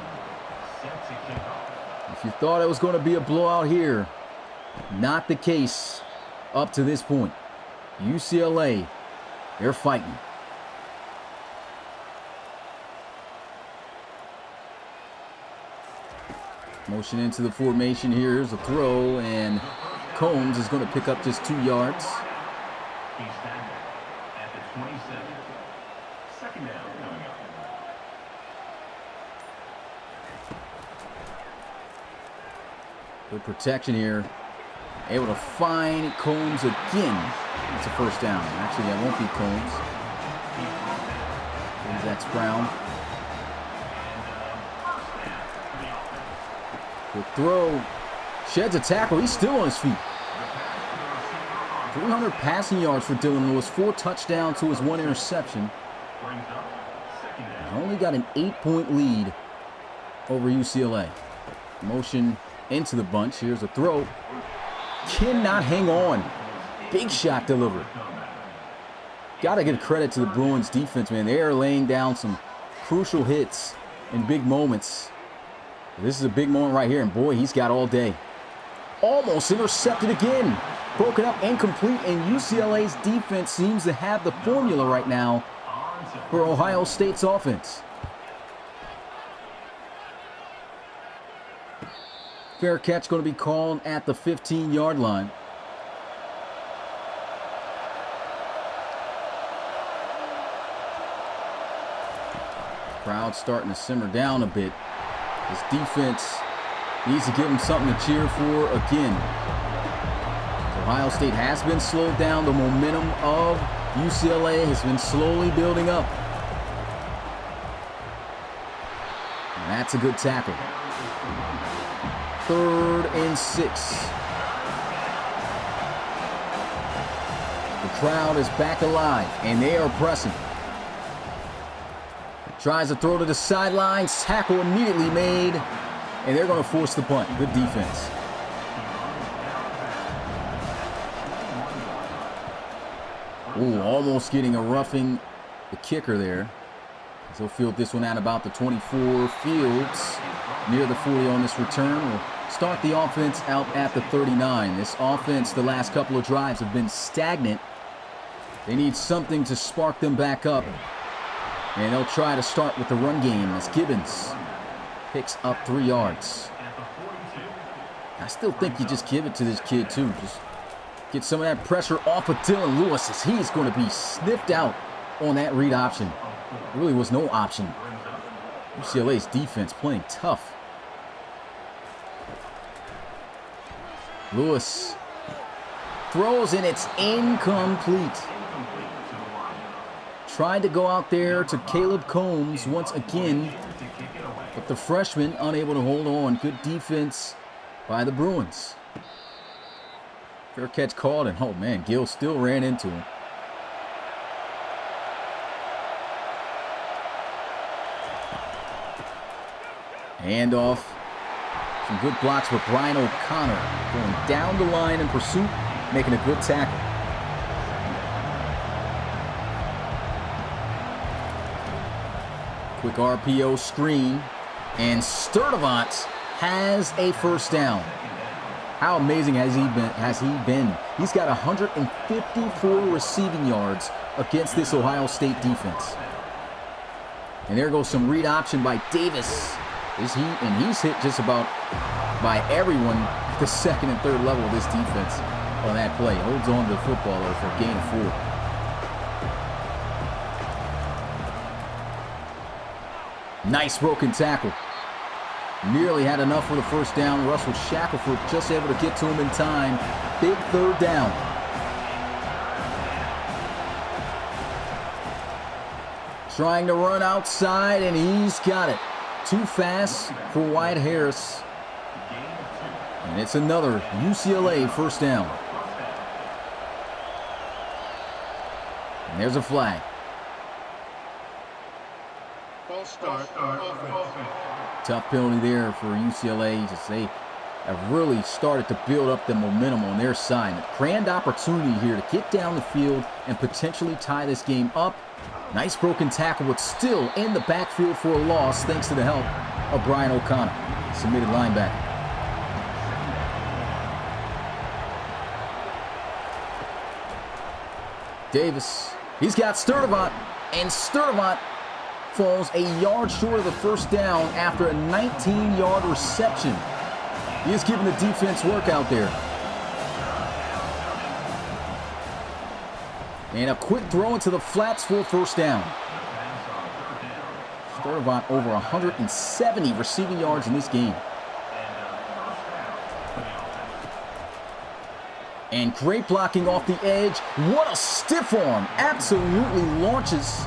If you thought it was going to be a blowout here, not the case up to this point. UCLA, they're fighting. Motion into the formation. Here's a throw, and Combs is going to pick up just 2 yards. Good protection here. Able to find Combs again. It's a 1st down. Actually, that won't be Combs. That's Brown. Good throw. Sheds a tackle. He's still on his feet. 300 passing yards for Dylan Lewis. 4 touchdowns to his 1 interception. He's only got an 8-point lead over UCLA. Motion into the bunch. Here's a throw. Cannot hang on. Big shot delivered. Got to give credit to the Bruins defense, man. They are laying down some crucial hits in big moments. This is a big moment right here, and boy, he's got all day. Almost intercepted again. Broken up, incomplete, and UCLA's defense seems to have the formula right now for Ohio State's offense. Fair catch going to be called at the 15-yard line. Crowd starting to simmer down a bit. This defense needs to give them something to cheer for again. Ohio State has been slowed down. The momentum of UCLA has been slowly building up. And that's a good tackle. 3rd and 6. The crowd is back alive, and they are pressing. Tries to throw to the sidelines. Tackle immediately made, and they're going to force the punt. Good defense. Ooh, almost getting a roughing the kicker there. So he'll field this one out about the 24. Fields near the 40 on this return. Will start the offense out at the 39. This offense, the last couple of drives have been stagnant. They need something to spark them back up. And they'll try to start with the run game as Gibbons Picks up 3 yards. I still think you just give it to this kid, too. Just get some of that pressure off of Dylan Lewis as he's going to be sniffed out on that read option. There really was no option. UCLA's defense playing tough. Lewis throws and it's incomplete. Tried to go out there to Caleb Combs once again, but the freshman unable to hold on. Good defense by the Bruins. Fair catch called, and oh man, Gill still ran into him. Handoff. Some good blocks with Brian O'Connor going down the line in pursuit, making a good tackle. Quick RPO screen, and Sturdivant has a first down. How amazing has he been? He's got 154 receiving yards against this Ohio State defense. And there goes some read option by Davis. He's hit just about by everyone at the second and third level of this defense on that play. Holds on to the football though for a gain of 4. Nice broken tackle. Nearly had enough for the first down. Russell Shackelford just able to get to him in time. Big third down. Trying to run outside, and he's got it. Too fast for Wyatt Harris. And it's another UCLA first down. And there's a flag. False start. Offense. Tough penalty there for UCLA. They have really started to build up the momentum on their side. A grand opportunity here to get down the field and potentially tie this game up. Nice broken tackle, but still in the backfield for a loss thanks to the help of Brian O'Connor, submitted linebacker. Davis, he's got Sturdivant, and Sturdivant falls a yard short of the first down after a 19-yard reception. He is giving the defense work out there. And a quick throw into the flats for a first down. Sturdivant over 170 receiving yards in this game. And great blocking off the edge. What a stiff arm. Absolutely launches.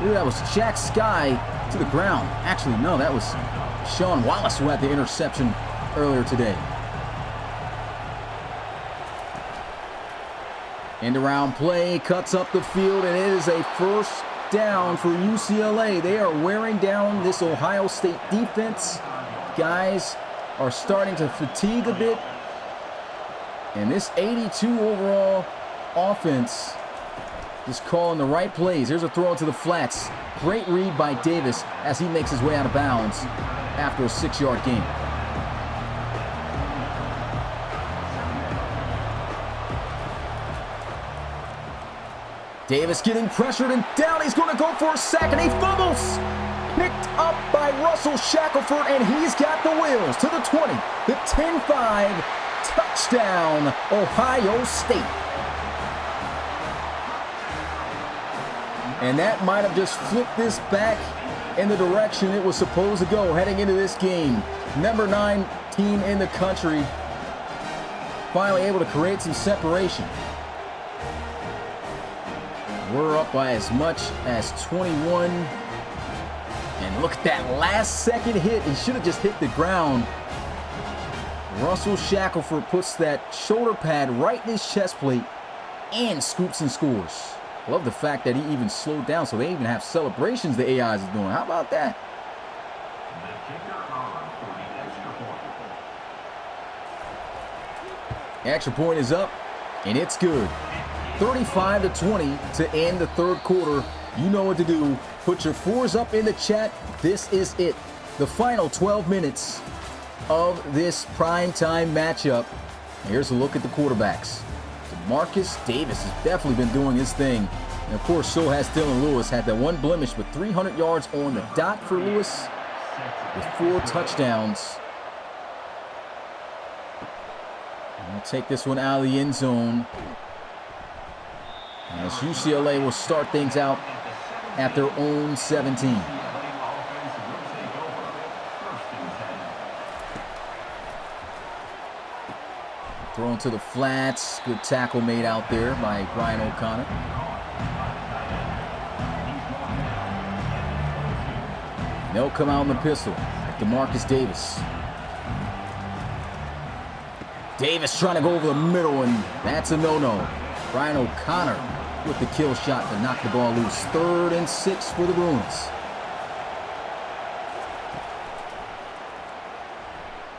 Ooh, that was Jack Sky to the ground. Actually, no, that was Sean Wallace who had the interception earlier today. End around play, cuts up the field, and it is a first down for UCLA. They are wearing down this Ohio State defense. Guys are starting to fatigue a bit. And this 82 overall offense is calling the right plays. Here's a throw into the flats. Great read by Davis as he makes his way out of bounds after a 6-yard gain. Davis getting pressured and down. He's going to go for a sack, and he fumbles. Picked up by Russell Shackelford, and he's got the wheels to the 20, the 10-5, touchdown, Ohio State. And that might have just flipped this back in the direction it was supposed to go heading into this game. Number 9 team in the country finally able to create some separation. We're up by as much as 21. And look at that last second hit. He should have just hit the ground. Russell Shackelford puts that shoulder pad right in his chest plate and scoops and scores. Love the fact that he even slowed down, so they even have celebrations the AIs is doing. How about that? Extra point is up, and it's good. 35-20 to end the third quarter. You know what to do. Put your 4s up in the chat. This is it. The final 12 minutes of this primetime matchup. Here's a look at the quarterbacks. Marcus Davis has definitely been doing his thing. And of course, so has Dylan Lewis. Had that one blemish, but 300 yards on the dot for Lewis. with 4 touchdowns. And they'll take this one out of the end zone, as UCLA will start things out at their own 17. Thrown to the flats. Good tackle made out there by Brian O'Connor. They'll come out in the pistol. DeMarcus Davis. Davis trying to go over the middle, and that's a no-no. Brian O'Connor with the kill shot to knock the ball loose. 3rd and 6 for the Bruins.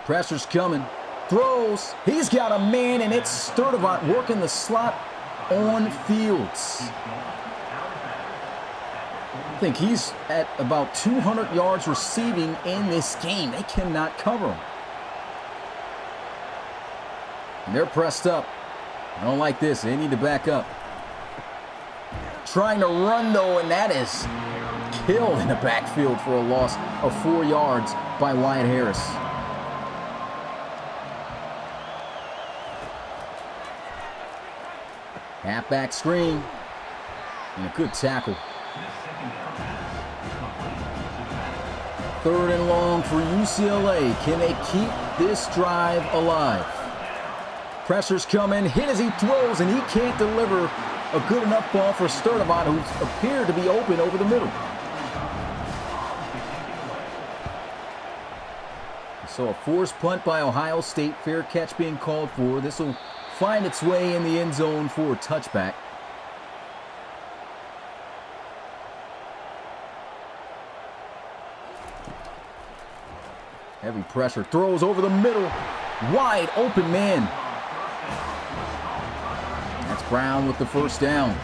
Pressure's coming. Throws. He's got a man, and it's Sturdivant working the slot on Fields. I think he's at about 200 yards receiving in this game. They cannot cover him. And they're pressed up. I don't like this. They need to back up. Trying to run, though, and that is killed in the backfield for a loss of 4 yards by Wyatt Harris. Halfback screen. And a good tackle. 3rd and long for UCLA. Can they keep this drive alive? Pressure's coming. Hit as he throws, and he can't deliver a good enough ball for Sturdivant, who appeared to be open over the middle. So a forced punt by Ohio State. Fair catch being called for. This will find its way in the end zone for a touchback. Heavy pressure. Throws over the middle. Wide open man. That's Brown with the first down.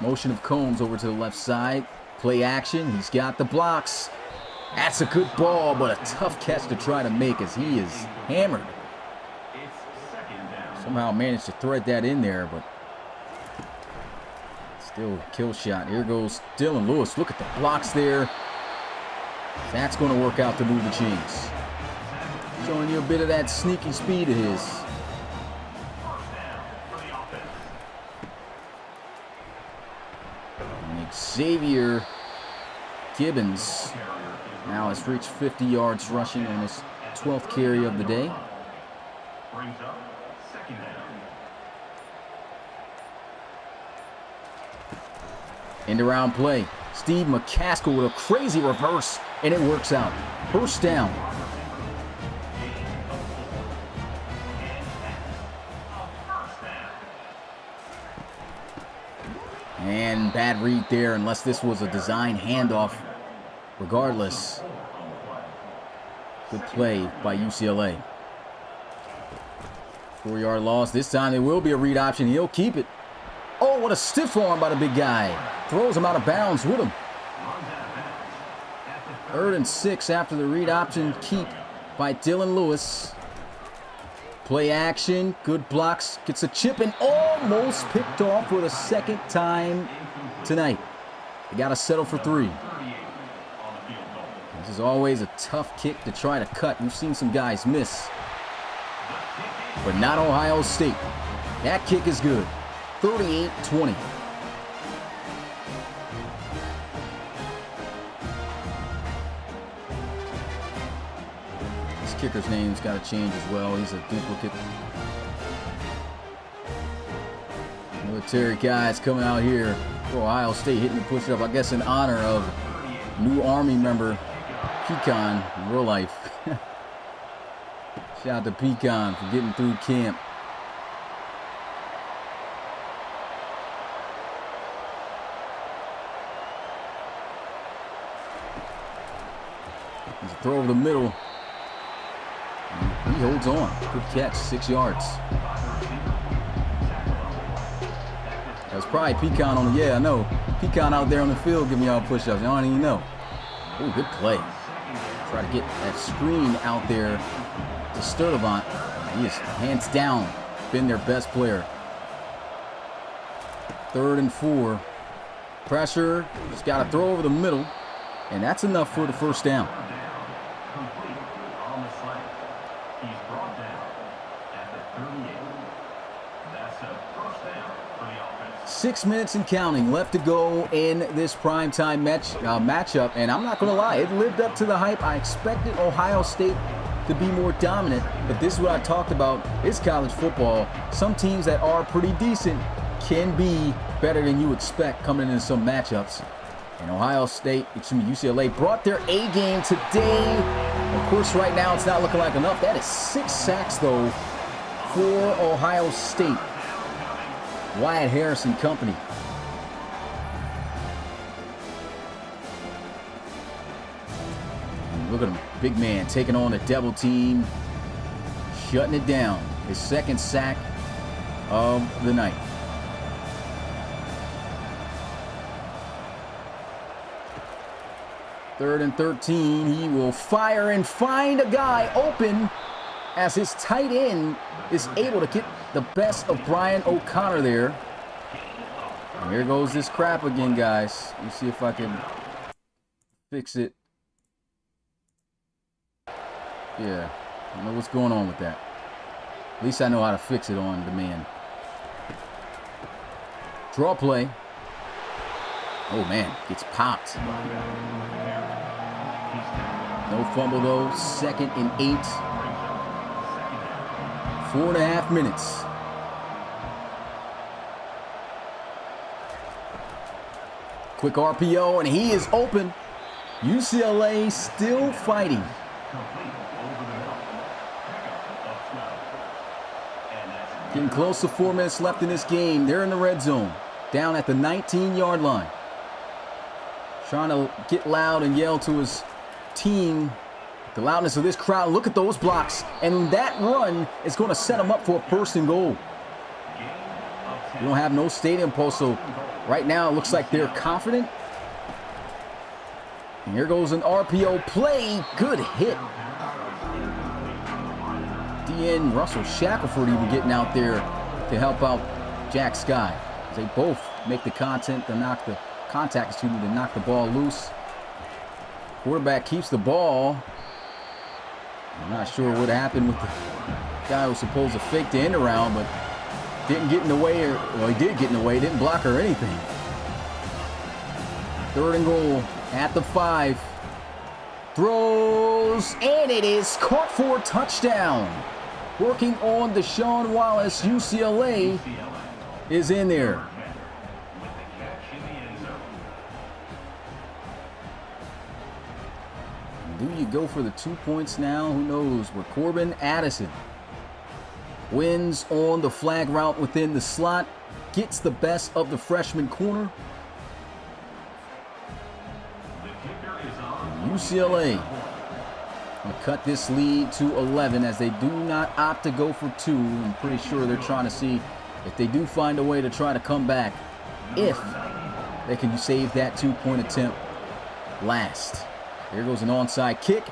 Motion of Combs over to the left side. Play action. He's got the blocks. That's a good ball, but a tough catch to try to make as he is hammered. Somehow managed to thread that in there, but still a kill shot. Here goes Dylan Lewis. Look at the blocks there. That's going to work out to move the chains. Showing you a bit of that sneaky speed of his. And Xavier Gibbons now has reached 50 yards rushing on his 12th carry of the day. End around play. Steve McCaskill with a crazy reverse, and it works out. First down. And bad read there, unless this was a design handoff. Regardless, good play by UCLA. 4-yard loss. This time there will be a read option. He'll keep it. Oh, what a stiff arm by the big guy. Throws him out of bounds with him. 3rd and 6 after the read option keep by Dylan Lewis. Play action. Good blocks. Gets a chip and almost picked off for the 2nd time tonight. They got to settle for 3. This is always a tough kick to try to cut. We've seen some guys miss, but not Ohio State. That kick is good. 38-20. This kicker's name's got to change as well. He's a duplicate. Military guys coming out here for Ohio State, hitting the push-up, I guess in honor of new Army member Pecan in real life. Shout out to Pecan for getting through camp. There's a throw over the middle. He holds on. Good catch, 6 yards. That was probably Pecan on the, yeah, I know. Pecan out there on the field giving y'all push-ups. Y'all don't even know. Oh, good play. Try to get that screen out there to Sturdivant. He is hands down been their best player. 3rd and 4. Pressure. Just got to throw over the middle. And that's enough for the first down. 6 minutes and counting left to go in this primetime matchup. And I'm not going to lie, it lived up to the hype. I expected Ohio State to be more dominant, but this is what I talked about. It's college football. Some teams that are pretty decent can be better than you expect coming into some matchups. And UCLA brought their A game today. Of course, right now it's not looking like enough. That is 6 sacks, though, for Ohio State. Wyatt Harrison company. And look at him, big man taking on a double team, shutting it down. His 2nd sack of the night. Third and 13. He will fire and find a guy open as his tight end is able to get the best of Brian O'Connor there. And here goes this crap again, guys. Let me see if I can fix it. Yeah, I don't know what's going on with that. At least I know how to fix it on demand. Draw play. Oh, man, gets popped. No fumble, though. 2nd and 8. 4.5 minutes. Quick RPO, and he is open. UCLA still fighting. Getting close to 4 minutes left in this game. They're in the red zone, down at the 19-yard line. Trying to get loud and yell to his team. The loudness of this crowd. Look at those blocks. And that run is going to set them up for a 1st and goal. We don't have no stadium post, so right now it looks like they're confident. And here goes an RPO play. Good hit. DN Russell Shackelford even getting out there to help out Jack Sky. They both make the contact to knock the ball loose. Quarterback keeps the ball. I'm not sure what happened with the guy who was supposed to fake the end around, but didn't get in the way. Well, he did get in the way. Didn't block or anything. 3rd and goal at the 5. Throws, and it is caught for a touchdown. Working on Deshaun Wallace. UCLA is in there. Do you go for the 2 points now? Who knows? With Corbin Addison wins on the flag route within the slot. Gets the best of the freshman corner. UCLA will cut this lead to 11 as they do not opt to go for 2. I'm pretty sure they're trying to see if they do find a way to try to come back, if they can save that 2-point attempt last. Here goes an onside kick.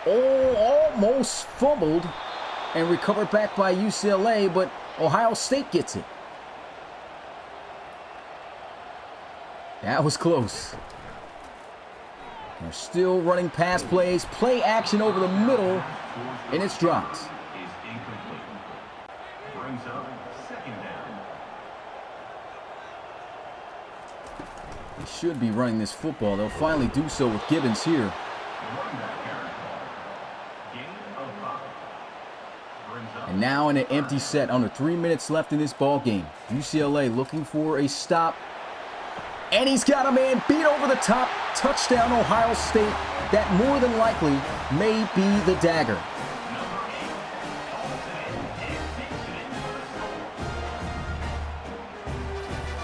Oh, almost fumbled and recovered back by UCLA, but Ohio State gets it. That was close. They're still running pass plays, play action over the middle, and it's dropped. They should be running this football. They'll finally do so with Gibbons here. And now in an empty set, under 3 minutes left in this ball game. UCLA looking for a stop. And he's got a man beat over the top. Touchdown, Ohio State. That more than likely may be the dagger.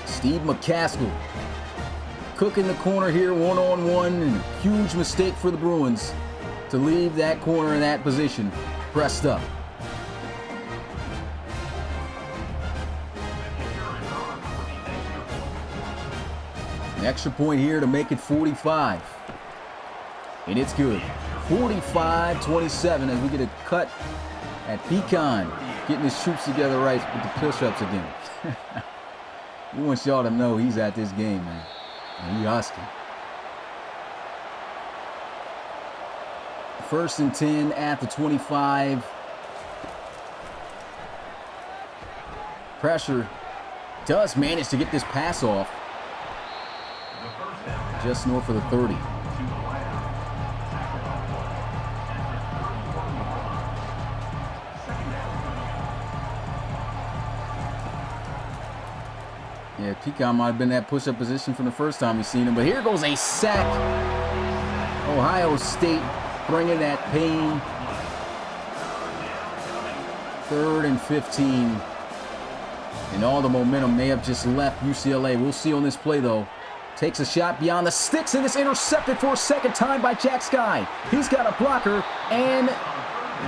Steve McCaskill cooking the corner here one-on-one. And a huge mistake for the Bruins to leave that corner in that position pressed up. An extra point here to make it 45. And it's good. 45-27 as we get a cut at Pecan. getting his troops together right with the push-ups again. He wants y'all to know he's at this game, man. And he husky. 1st and 10 at the 25. Pressure does manage to get this pass off. Just north of the 30. Yeah, Pecan might have been in that push-up position from the first time we seen him. But here goes a sack. Ohio State bringing that pain. 3rd and 15. And all the momentum may have just left UCLA. We'll see on this play, though. Takes a shot beyond the sticks, and it's intercepted for a second time by Jack Sky. He's got a blocker, and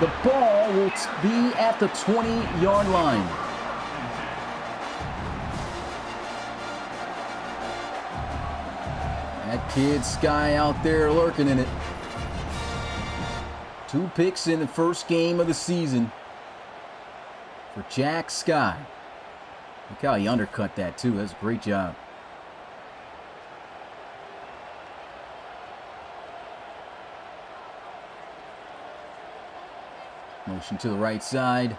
the ball will be at the 20-yard line. That kid Sky out there lurking in it. 2 picks in the first game of the season for Jack Sky. Look how he undercut that, too. That's a great job. Motion to the right side.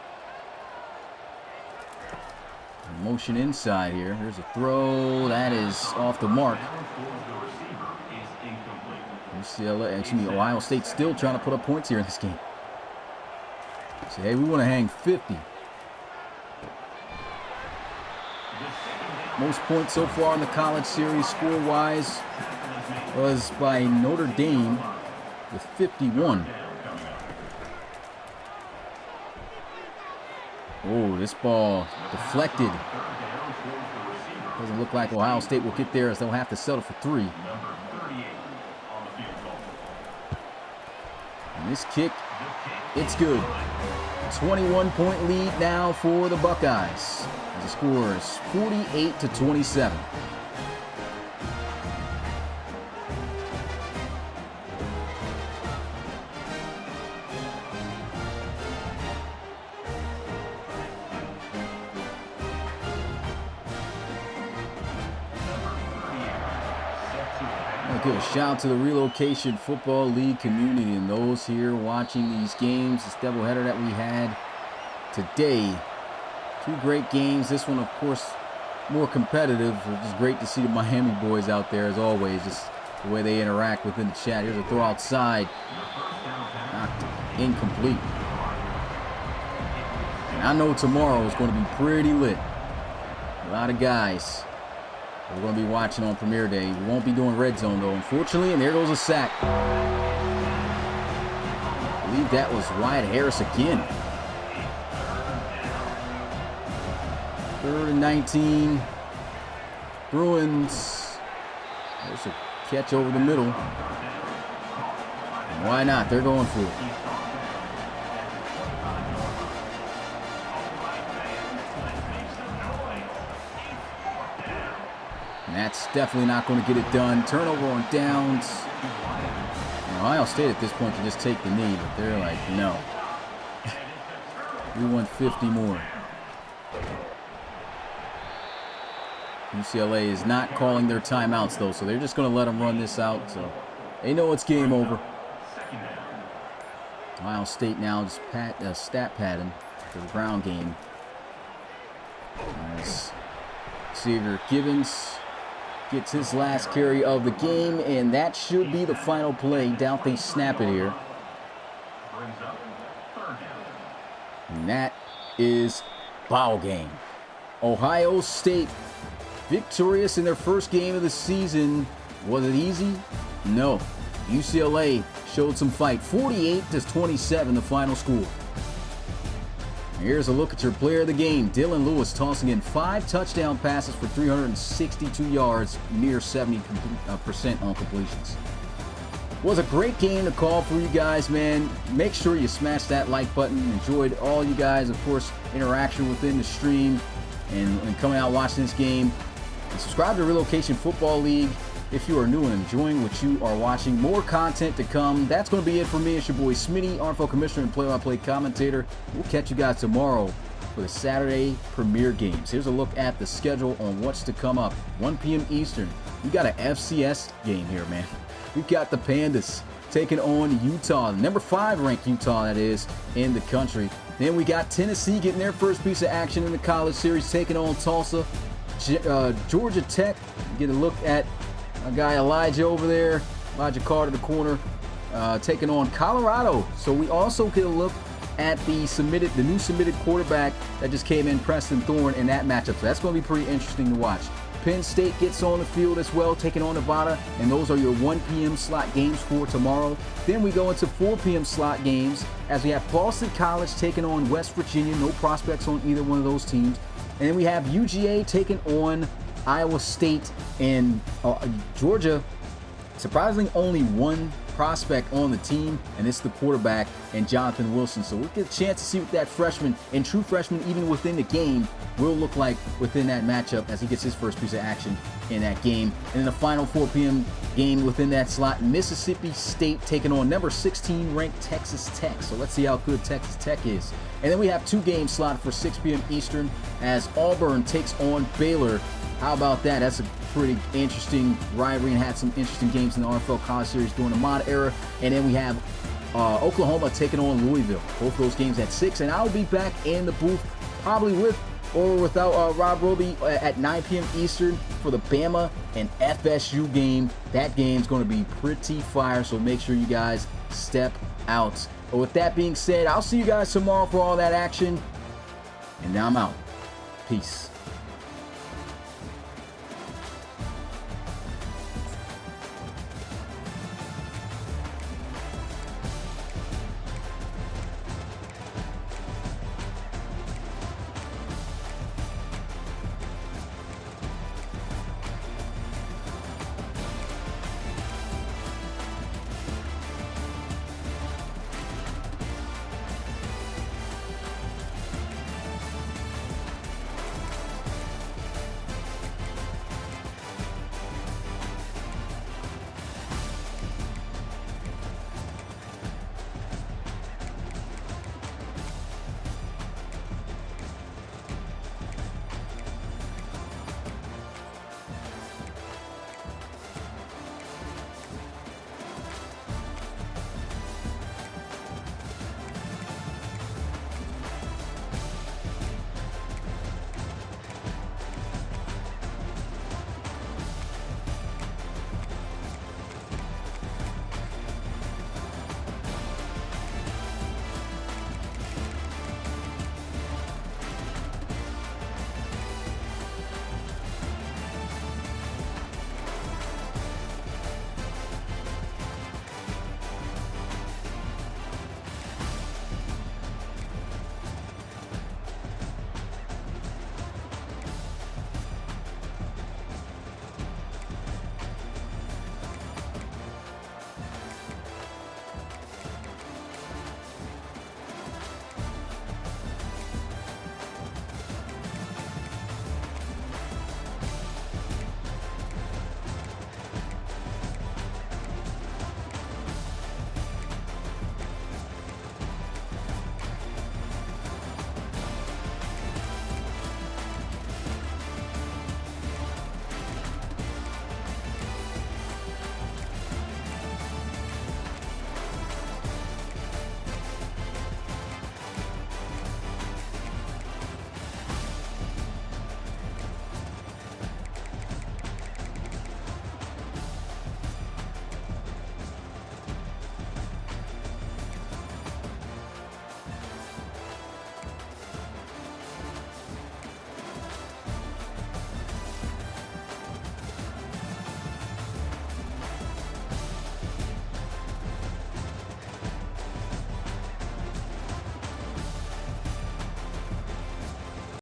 Motion inside here. Here's a throw. That is off the mark. UCLA, excuse me, Ohio State still trying to put up points here in this game. So, hey, we want to hang 50. Most points so far in the college series score-wise was by Notre Dame with 51. Oh, this ball deflected. Doesn't look like Ohio State will get there as they'll have to settle for 3. And this kick, it's good. 21-point lead now for the Buckeyes. The score is 48-27. I'll give a shout out to the Relocation Football League community and those here watching these games. This doubleheader that we had today. 2 great games. This one, of course, more competitive. It's just great to see the Miami boys out there, as always. Just the way they interact within the chat. Here's a throw outside. Knocked incomplete. And I know tomorrow is going to be pretty lit. A lot of guys we're going to be watching on Premiere Day. We won't be doing Red Zone, though, unfortunately. And there goes a sack. I believe that was Wyatt Harris again. 3rd and 19. Bruins. There's a catch over the middle. And why not? They're going for it. And that's definitely not going to get it done. Turnover on downs. And Ohio State at this point can just take the knee, but they're like, no. We want 50 more. UCLA is not calling their timeouts, though, so they're just going to let them run this out. So they know it's game over. Ohio State now just stat padding for the ground game. As Xavier Gibbons gets his last carry of the game, and that should be the final play. Doubt they snap it here. And that is ball game. Ohio State victorious in their first game of the season. Was it easy? No. UCLA showed some fight. 48-27 the final score. Here's a look at your player of the game. Dylan Lewis tossing in 5 touchdown passes for 362 yards, near 70% on completions. Was a great game to call for you guys, man. Make sure you smash that like button. Enjoyed all you guys, of course, interaction within the stream and coming out watching this game. And subscribe to Relocation Football League. if you are new and enjoying what you are watching. More content to come. That's going to be it for me. It's your boy Smitty, RFL Commissioner and play-by-play commentator. We'll catch you guys tomorrow for the Saturday premiere games. Here's a look at the schedule on what's to come up. 1 p.m. Eastern. We got an FCS game here, man. We got the Pandas taking on Utah, number 5 ranked Utah, that is, in the country. Then we got Tennessee getting their first piece of action in the college series, taking on Tulsa. Georgia Tech, get a look at a guy Elijah over there, Elijah Carter, the corner, taking on Colorado. So we also get a look at the new submitted quarterback that just came in, Preston Thorne, in that matchup. So that's going to be pretty interesting to watch. Penn State gets on the field as well, taking on Nevada, and those are your 1 p.m. slot games for tomorrow. Then we go into 4 p.m. slot games as we have Boston College taking on West Virginia. No prospects on either one of those teams. And then we have UGA taking on Iowa State, and Georgia, surprisingly only one prospect on the team, and it's the quarterback and Jonathan Wilson. So we'll get a chance to see what that freshman and true freshman, even within the game, will look like within that matchup as he gets his first piece of action in that game. And then the final 4 p.m. game within that slot, Mississippi State taking on number 16 ranked Texas Tech. So let's see how good Texas Tech is. And then we have 2 games slotted for 6 p.m. Eastern as Auburn takes on Baylor. How about that? That's a pretty interesting rivalry and had some interesting games in the RFL College Series during the mod era. And then we have Oklahoma taking on Louisville. Both those games at 6. And I'll be back in the booth probably with or without Rob Roby at 9 p.m. Eastern for the Bama and FSU game. That game's going to be pretty fire, so make sure you guys step out. But with that being said, I'll see you guys tomorrow for all that action. And now I'm out. Peace.